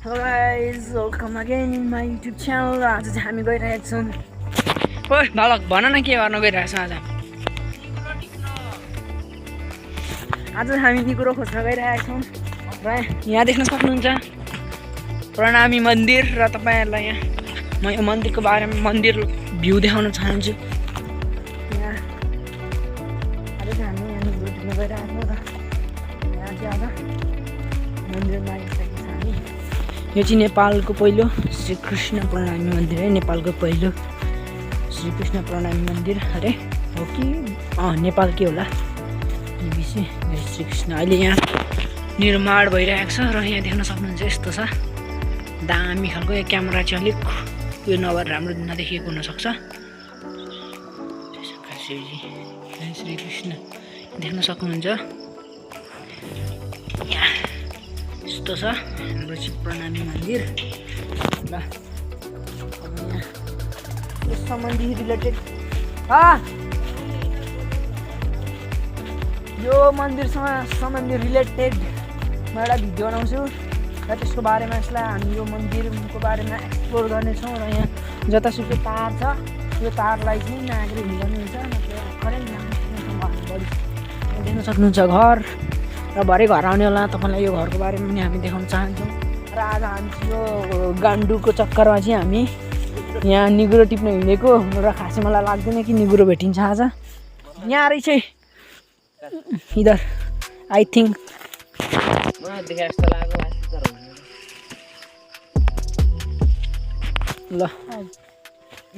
Hello guys, welcome again in my YouTube channel. आज चाहिँ हामी गइरहेका छौँ। ओइ बालक भन न के गर्न गइरहेका छौँ आज हामी निगुरो खोज्न गइरहेका छौँ र यहाँ देख्न सक्नुहुन्छ प्रणामी मन्दिर र तपाईहरुलाई यहाँ म यो मन्दिरको बारेमा मन्दिर भ्यू देखाउन चाहन्छु। यहाँ आज चाहिँ हामी यहाँ निगुरो देख्न गइरहेका छौँ र यहाँ चाहिँ आज मन्दिरमा आइसकेका छौँ हामी। यो चाहिँ नेपालको पहिलो श्री कृष्ण प्रणामी मन्दिर है। नेपालको पहिलो श्री कृष्ण प्रणामी मन्दिर अरे हो कि नेपाल के होला विषय श्री कृष्ण अहिले यहाँ निर्माण भइरहेको छ र यहाँ देख्न सक्नुहुन्छ यस्तो छ दामी खालको। यो क्यामेरा चाहिँ अलिक यो नभएर राम्रो नदेखिएको हुनसक्छ। श्री कृष्ण देख्न सक्नुहुन्छ यहाँ यस्तो छ हाम्रो चाहिँ प्रणामी मन्दिर र अब यहाँ यस सम्बन्धी रिलेटेड यो मन्दिरसँग सम्बन्धी रिलेटेड म एउटा भिडियो बनाउँछु र त्यसको बारेमा यसलाई हामी यो मन्दिरको बारेमा एक्सप्लोर गर्नेछौँ र यहाँ जतासुकै तार छ यो तारलाई चाहिँ नागेर हिँड्नुहुन्छ करेन्ट बढी देख्न सक्नुहुन्छ घर र भरे घर आउने होला। तपाईँलाई यो घरको बारेमा पनि हामी देखाउन चाहन्छौँ र आज हामी यो गान्डुको चक्करमा चाहिँ हामी यहाँ निगुरो टिप्न हिँडेको र खासै मलाई लाग्दैन कि निगुरो भेटिन्छ आज यहाँ रहेछ इधर आई थिङ्क ल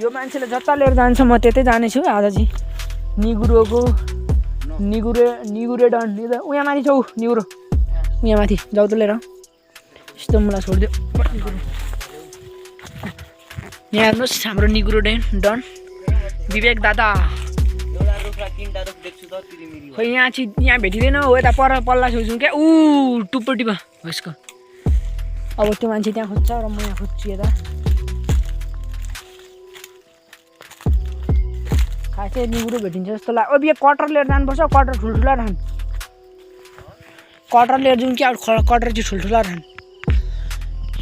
यो मान्छेले जता लिएर जान्छ म त्यतै जानेछु आज चाहिँ निगुरे डन उहाँ माथि छौ निगुरो उहाँ माथि जाउ त लिएर यस्तो मलाई छोडिदियो। यहाँ हेर्नुहोस् हाम्रो निगुरो डन विवेक दादा खोइ यहाँ चाहिँ यहाँ भेटिँदैन हो यता पर पल्ला छेउछौँ क्या टुप्पो टिप्पो हो यसको। अब त्यो मान्छे त्यहाँ खोज्छ र म यहाँ खोज्छु यता खासै निगुरो भेटिन्छ जस्तो लाग्यो। अब यो कटर लिएर जानुपर्छ कटर ठुल्ठुला रहन् कटर लिएर जाउँ क्या कटर चाहिँ ठुल्ठुला रहन्।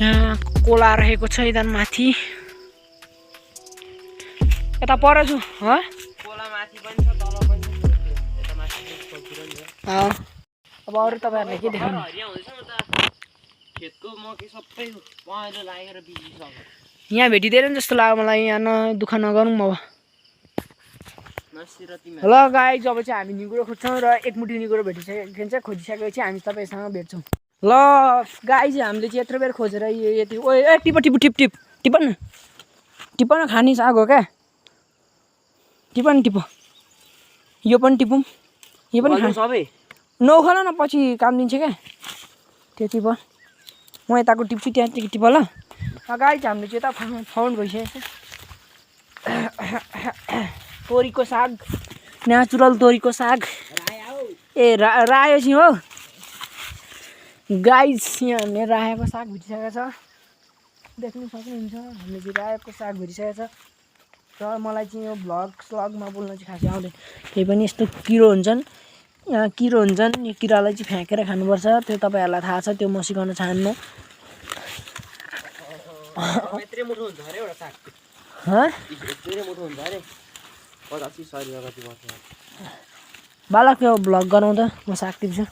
यहाँ कोला रहेको छ यता माथि यता पर छु अब अरू तपाईँहरूलाई के देखाउनु यहाँ भेटिँदैन जस्तो लाग्यो मलाई। यहाँ दुःख नगरौँ अब ल गाइज अब चाहिँ हामी निगुरो खोज्छौँ र एकमुठी निगुरो भेटिसकेपछि खोजिसकेपछि हामी तपाईँसँग भेट्छौँ। ल गाइज हामीले चाहिँ यत्रो बेर खोजेर यो यति ओ ए टिप न खाने साग हो क्या टिप यो पनि टिपौँ यो पनि सबै नौखाला न पछि काम दिन्छ क्या त्यो टिप म यताको टिप्छु त्यहाँ टिप ल गाइज हामीले चाहिँ यता फाउन्ड भइसकेको छ तोरीको साग नेचुरल तोरीको साग ए रायो चाहिँ हो गाइज यहाँ हामीले रायोको साग भेटिसकेको छ देख्नु सक्नुहुन्छ। हामीले चाहिँ रायोको साग भेटिसकेको छ र मलाई चाहिँ यो स्लगमा बोल्न चाहिँ खासै आउँदैन त्यही पनि यस्तो किरो हुन्छन् यो किरालाई चाहिँ फ्याँकेर खानुपर्छ त्यो तपाईँहरूलाई थाहा छ त्यो म सिकाउन चाहन्न। बालक यो भ्लग गराउँ त म साग टिप्छु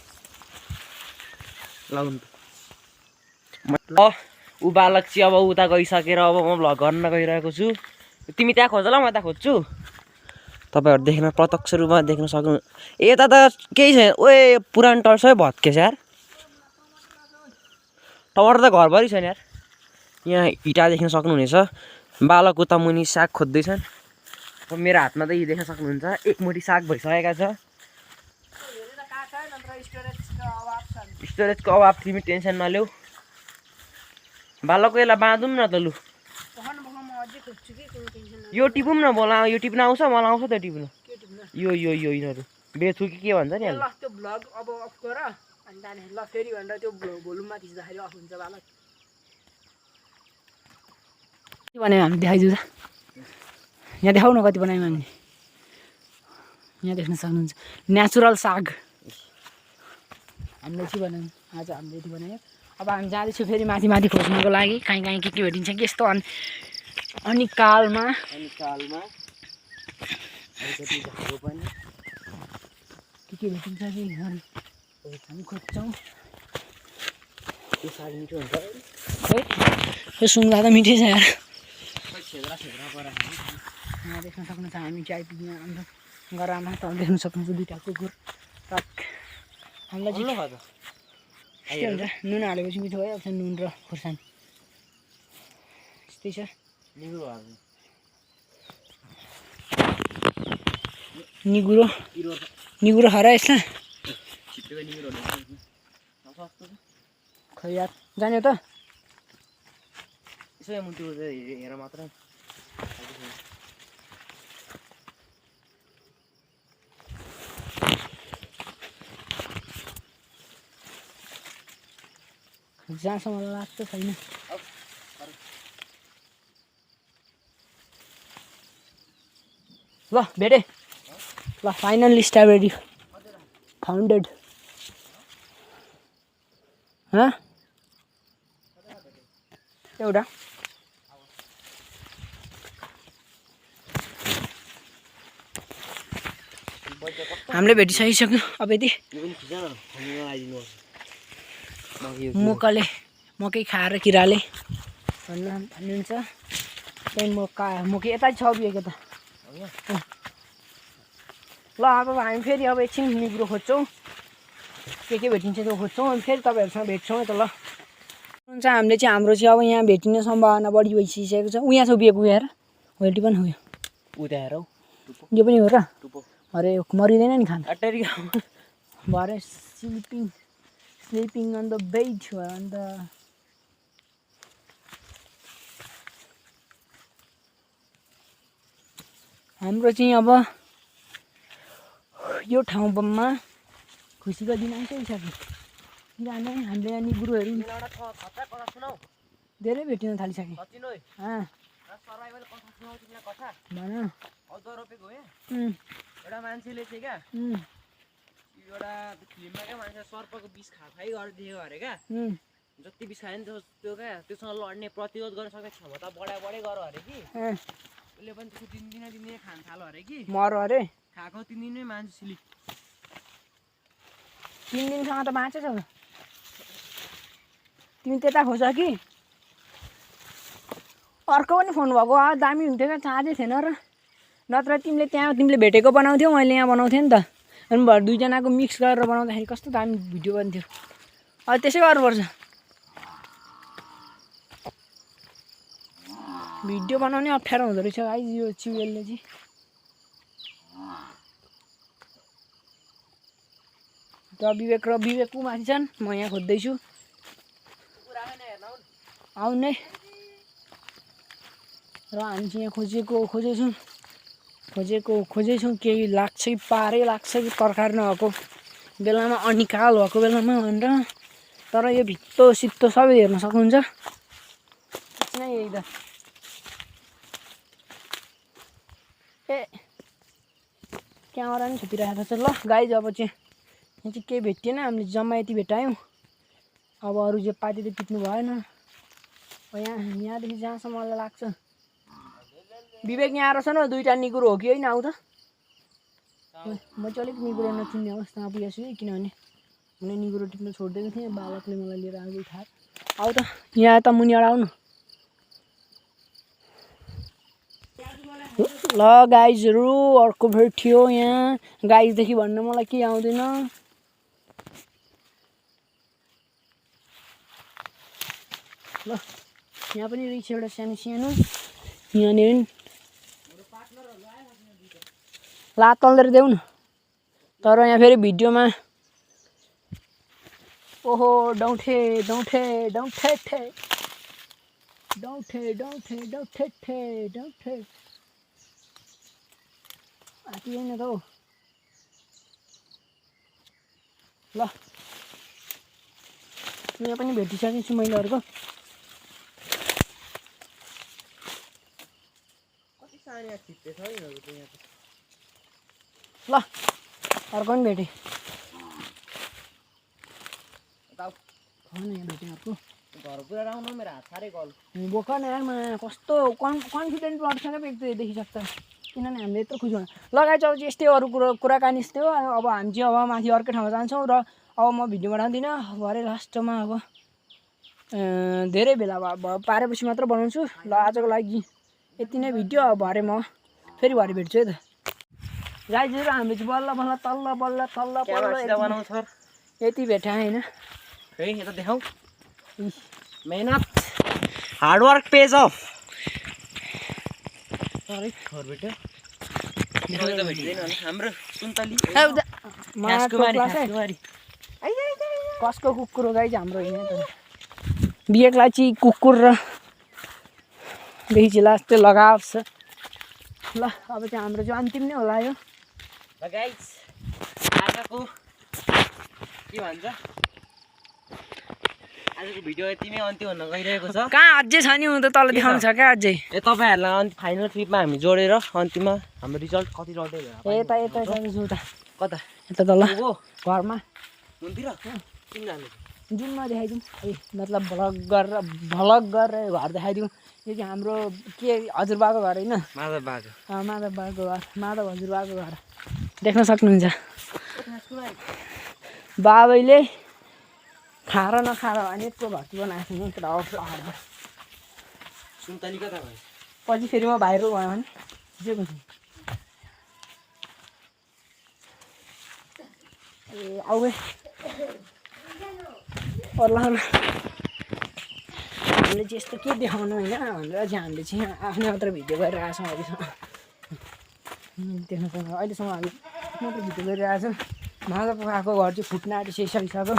ऊ बालक चाहिँ अब उता गइसकेर अब म भ्लग गर्न गइरहेको छु। तिमी त्यहाँ खोज ल म यता खोज्छु तपाईँहरू देख्न प्रत्यक्ष रूपमा देख्न सक्नु। यता त केही छैन ओए पुरानो टर्सै भत्केछ यार टमाटर त घरभरि छैन यार। यहाँ इँटा देख्न सक्नुहुनेछ बालक उता मुनि साग खोज्दैछन्। मेरो हातमा त यी देख्न सक्नुहुन्छ एकमुठी साग भइसकेका छ। स्टोरेजको अभाव तिमी टेन्सन नल्याऊ बालकको यसलाई बाँधौँ न त लु यो टिपौँ न मलाई यो टिप्न आउँछ मलाई आउँछ त टिप्न यो यिनीहरू बेच्छु कि के भन्छ नि त्यो भ्लग अब अफ गर अनि त्यहाँदेखि ल फेरि भनेर त्यो भोल्युममा थिच्दाखेरि अफ हुन्छ बालक के बनायो हामी देखाइदिउँ त यहाँ देखाउन कति बनायौँ हामी यहाँ देख्न सक्नुहुन्छ नेचुरल साग हामीले चाहिँ बनायौँ आज हामीले यति बनायौँ। अब हामी जाँदैछौँ फेरि माथि माथि खोज्नुको लागि कहीँ कहीँ के भेटिन्छ कि यस्तो अनि कालमा के भेटिन्छ कि हामी खोज्छौँ खोइ यो सुँगुला त मिठै छ यार यहाँ देख्न सक्नुहुन्छ हामी चाहिँ आइपुग्यौँ हाम्रो गरामा त देख्न सक्नुहुन्छ दुईवटा कुकुर हामीलाई के हुन्छ नुन हालेपछि मिठो भइहाल्छ नुन र खुर्सानी त्यस्तै छ निगुरो खा र यसमा खै यार जाने हो त यसो मुटु हेर मात्र जहाँसम्म लाग्छ छैन ल भेटे ल फाइनल्ली स्ट्रबेरी फाउन्डेड एउटा हामीले भेटिसकिसक्यो अब यति मकै खाएर किराले भन्नुहुन्छ त्यही मकै यता छ उभिएको त ल अब हामी फेरि अब एकछिन निगुरो खोज्छौँ के भेटिन्छ त्यो खोज्छौँ अनि फेरि तपाईँहरूसँग भेट्छौँ त ल हुन्छ हामीले चाहिँ हाम्रो चाहिँ अब यहाँ भेटिने सम्भावना बढी भइसकेको छ उहाँ छ उभिएको हेर वेल्टी पनि हो यो पनि हो र अरे मरिँदैन नि खाना भरे स्लिपिङ अन द बेड अन्त हाम्रो चाहिँ अब यो ठाउँमा खुसीको दिन आइसकिसक्यो किनभने हामीले यहाँ निगुरोहरू धेरै भेटिन थालिसक्यो भन एउटा मान्छेले चाहिँ क्या एउटा फिल्ममा क्या मान्छे सर्पको विष खाइ गरिदिएको अरे क्या जति विष खायो नि त्यो क्या त्योसँग लड्ने प्रतिरोध गर्न सक्ने क्षमता बढाइ गऱ्यो अरे कि उसले पनि त्यसको दिनदिनै खान थाल्यो अरे कि मर अरे खाएको 3 दिनमै मान्छे सिलिक 3 दिनसम्म त बाँचेछ तिमी त्यता खोज कि अर्को पनि फोन भएको दामी हुन्थ्यो क्या चार्जै थिएन र नत्र तिमीले भेटेको बनाउँथ्यौ मैले यहाँ बनाउँथेँ नि त अनि भएर दुईजनाको मिक्स गरेर बनाउँदाखेरि कस्तो दामी भिडियो बन्थ्यो अब त्यसै गर्नुपर्छ भिडियो बनाउने अप्ठ्यारो हुँदो रहेछ गाइस यो चिउलले चाहिँ विवेक माथि छन् म यहाँ खोज्दैछु आउने र हामी चाहिँ यहाँ खोजेछौँ केही लाग्छ कि पारै लाग्छ कि तरकारी नभएको बेलामा अनिकाल भएको बेलामा भनेर तर यो भित्तो सित्तो सबै हेर्न सक्नुहुन्छ यही त क्यामेरा पनि छुपिरहेको छ ल गाइज अब चाहिँ यहाँ चाहिँ केही भेटिएन हामीले जम्मा यति भेटायौँ अब अरू जे पाती त पिट्नु भएन यहाँदेखि जहाँसम्म मलाई लाग्छ विवेक यहाँ रहेछ न दुईवटा निगुरो हो कि होइन आउँछ म चाहिँ अलिक निगुरो नचिन्ने अवस्थामा पुगेको छु किनभने मैले निगुरो टिप्न छोडिदिएको थिएँ बालकले मलाई लिएर आएको थाहा आऊ त यहाँ त मुनिबाट आउनु ल गाइजहरू अर्को भेट्यो यहाँ गाइजदेखि भन्न मलाई केही आउँदैन ल यहाँ पनि रहेछ एउटा सानो यहाँनिर ला तल्लेर देऊ न तर यहाँ फेरि भिडियोमा ओहो डौठे आँटिएन त हौ ल यहाँ पनि भेटिसकेको छु मैले अर्को ल अर्को पनि भेटेँ भेटेको घर पुरा आउनु मेरो हात साह्रै गल बोक न यारमा कस्तो कन्फिडेन्ट बढ्छ क्या व्यक्ति देखिसक्छ किनभने हामीले यत्रो खुसी हुनु लगाइचौँ यस्तै अरू कुराकानी यस्तै हो अब हामी चाहिँ अब माथि अर्कै ठाउँमा जान्छौँ र अब म भिडियो बनाउँदिनँ भरे लास्टमा अब धेरै बेला पारेपछि मात्र बनाउँछु ल आजको लागि यति नै भिडियो अब भरे म फेरि भरे भेट्छु है त गाइजहरू हामी चाहिँ बल्ल बल्ल तल्ल बनाउँछ यति भेटाएँ होइन है यता देखाऊ मेहनत हार्डवर्क पेज अफ घर भेट्यो हाम्रो सुन्तली कसको कुकुर हो गाइज हाम्रो होइन त बिहेको चाहिँ कुकुर र बेची लास्ट लगाउँछ ल अब चाहिँ हाम्रो चाहिँ अन्तिम नै होला यो गाइज आजको के भन्छ आजको भिडियो यति नै अन्त्य हुन गइरहेको छ कहाँ अझै छ नि त तल देखाउनु छ क्या अझै तपाईँहरूलाई फाइनल ट्रिपमा हामी जोडेर अन्तिममा हाम्रो रिजल्ट कति रड्दै यता उता कता यता तल घरमा हुन्थ्यो किन जानु जुनमा देखाइदिउँ मतलब भ्लग गरेर घर देखाइदिउँ यो चाहिँ हाम्रो के हजुरबाको घर होइन माधव बाको घर माधव हजुरबाको घर देख्न सक्नुहुन्छ बाबैले खाएर नखाएर भने यत्रो भर्ती बनाएको छु नि सुन्तली कता भयो पछि फेरि म भाइरल भयो भने जेको छु ए आउ हामीले चाहिँ यस्तो के देखाउनु होइन भनेर चाहिँ हामीले चाहिँ आफ्नै मात्र भिडियो गरिरहेको छौँ अहिलेसम्म देख्न सक्नु अहिलेसम्म हामीले मात्र भिडियो गरिरहेको छौँ माधवको आएको घर चाहिँ फुट्न आँटिसकिसक्यो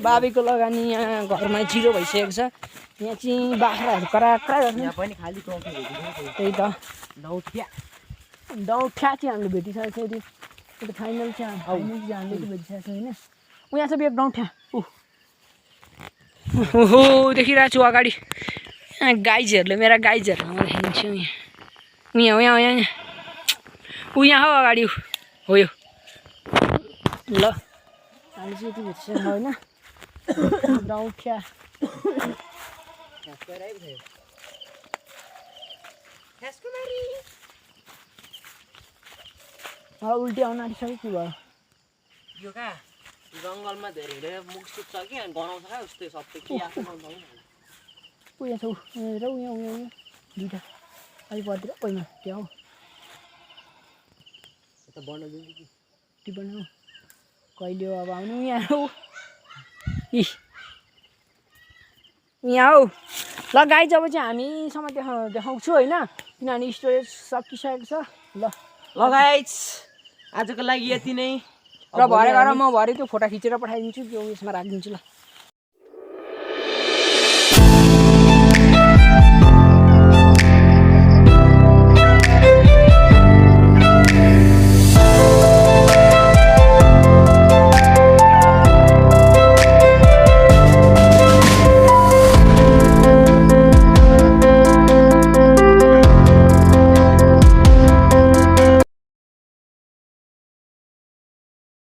बाबीको लगानी यहाँ घरमा जिरो भइसकेको छ यहाँ चाहिँ बाख्राहरू कराक्रा गर्छ पनि खालि त्यही त दौठ्या चाहिँ हामीले भेटिसकेको छौँ त्यो फाइनल चाहिँ हामीले चाहिँ भेटिसकेको छौँ होइन ऊ यहाँ छ एक डौठ्या ओहो देखिरहेको छु अगाडि गाइजहरूले मेरा गाइजहरूलाई म देखाइदिन्छु यहाँ ऊ यहाँ हो अगाडि हो यो ल हामी चाहिँ यति भेटिसक्यो होइन डौठ्या उल्टी आउन आँटिसक्यो के भयो यो कहाँ जङ्गलमा धेरै मुख सुत्छ कि गनाउँछ क्या उस्तै सबै के आफ्नो उयो छ र उयो दुइटा अलिक पर्तिर पहिमा त्यहाँ हो यता बनाउँदिनु कि ती बनाऊ कहिले हो अब आउनु यहाँ हौ यहाँ हौ ल गाई जब चाहिँ हामीसम्म देखाउँछु होइन किनभने स्टोरेज सकिसकेको छ ल गाइज आजको लागि यति नै र भरे गएर म भरे त्यो फोटो खिचेर पठाइदिन्छु त्यो उयसमा राखिदिन्छु ल